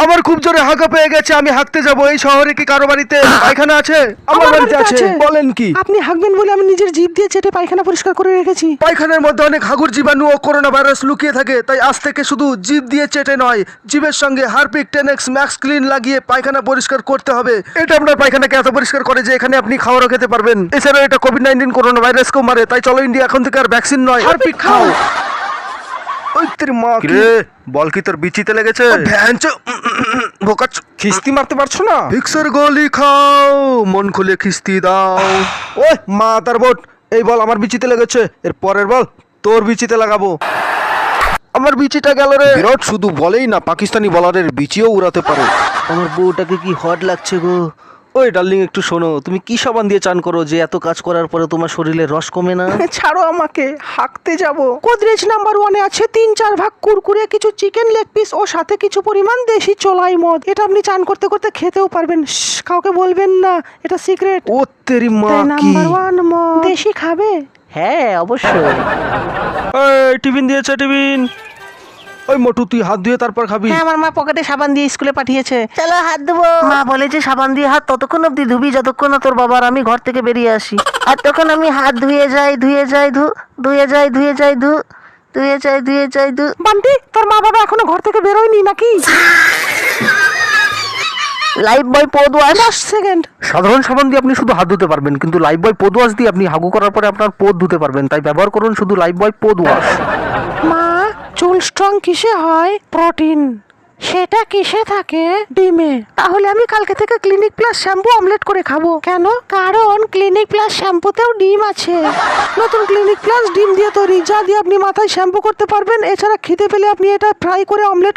আমার খুব জোরে হাঁকা পেয়ে গেছে, আমি হাঁকতে যাব। এই শহরে কি কারো বাড়িতে পায়খানা আছে? আমার বাড়িতে আছে। বলেন কি? আপনি হাঁকবেন বলে আমি নিজের জিভ দিয়ে চেটে পায়খানা পরিষ্কার করে রেখেছি। পায়খানার মধ্যে অনেক হাগুর জীবাণু ও করোনা ভাইরাস লুকিয়ে থাকে, তাই আজ থেকে শুধু জিভ দিয়ে চেটে নয়, জিভের সঙ্গে হারপিক 10X ম্যাক্স ক্লিন লাগিয়ে পায়খানা পরিষ্কার করতে হবে। এটা আপনার পায়খানাকে এত পরিষ্কার করে যে এখানে আপনি খাওয়ারও খেতে পারবেন। এছাড়াও এটা কোভিড-19 করোনা ভাইরাসকেও মারে, তাই চলো ইন্ডিয়া এখন থেকে আর ভ্যাকসিন নয়, হারপিক খাও। ওই তোর মা কি রে, বল কি তোর বিচিতে লেগেছে? ভ্যানচো বোকাচ, খিস্তি মারতে পারছো না? ভিক্সের গোলি খাও, মন খুলে খিস্তি দাও। ওই মা তার বোট, এই বল আমার বিচিতে লেগেছে, এর পরের বল তোর বিচিতে লাগাবো। আমার বিচিটা গেল রে। বিরাট শুধু বলেই না, পাকিস্তানি বলারের বিচিও উড়াতে পারে। আমার বউটাকে কি হট লাগছে গো। ওই ডার্লিং একটু শোনো, তুমি কি সাবান দিয়ে চান করো যে এত কাজ করার পরে তোমার শরীরে রস কমে না? ছাড়ো আমাকে, হাঁকতে যাব। গোদরেজ নাম্বার 1-এ আছে 3-4 ভাগ কুরকুরে, কিছু চিকেন লেগ পিস ও সাথে কিছু পরিমাণ দেশি চোলাই মদ। এটা আপনি চান করতে করতে খেতেও পারবেন। কাউকে বলবেন না, এটা সিক্রেট। ও তেরি মা কি! নাম্বার 1 মদ। দেশি খাবে? হ্যাঁ অবশ্যই। এই টিফিন দিয়েছে, টিফিন। ওই মোটু তুই হাত ধুয়ে তারপর খাবি। হ্যাঁ, আমার মা পকেটে সাবান দিয়ে স্কুলে পাঠিয়েছে। চলো হাত ধুবো। মা বলে যে সাবান দিয়ে হাত ততক্ষণ অব্দি ধুবি যতক্ষণ না তোর বাবার আমি ঘর থেকে বেরিয়ে আসি। আর তখন আমি হাত ধুয়ে যাই ধু। বান্টি, তোর মা বাবা এখনো ঘর থেকে বেরোয়নি নাকি? লাইফ বয় পদ ওয়াশ। 10 সেকেন্ড। সাধারণ সাবান দিয়ে আপনি শুধু হাত ধুতে পারবেন, কিন্তু লাইফ বয় পদ ওয়াশ দিয়ে আপনি হাগু করার পরে আপনার পদ ধুতে পারবেন। তাই ব্যবহার করুন শুধু লাইফ বয় পদ ওয়াশ। মা, চুল স্ট্রং কিসে হয়? প্রোটিন। সেটা কিসে থাকে? ডিমে। তাহলে আমি কালকে থেকে ক্লিনিক প্লাস শ্যাম্পু অমলেট করে খাবো। কেন? কারণ ক্লিনিক প্লাস শ্যাম্পুতেও ডিম আছে। নতুন ক্লিনিক প্লাস ডিম দিয়ে তৈরি, যা দিয়ে আপনি মাথায় শ্যাম্পু করতে পারবেন। এছাড়া খিদে পেলে আপনি এটা ফ্রাই করে অমলেট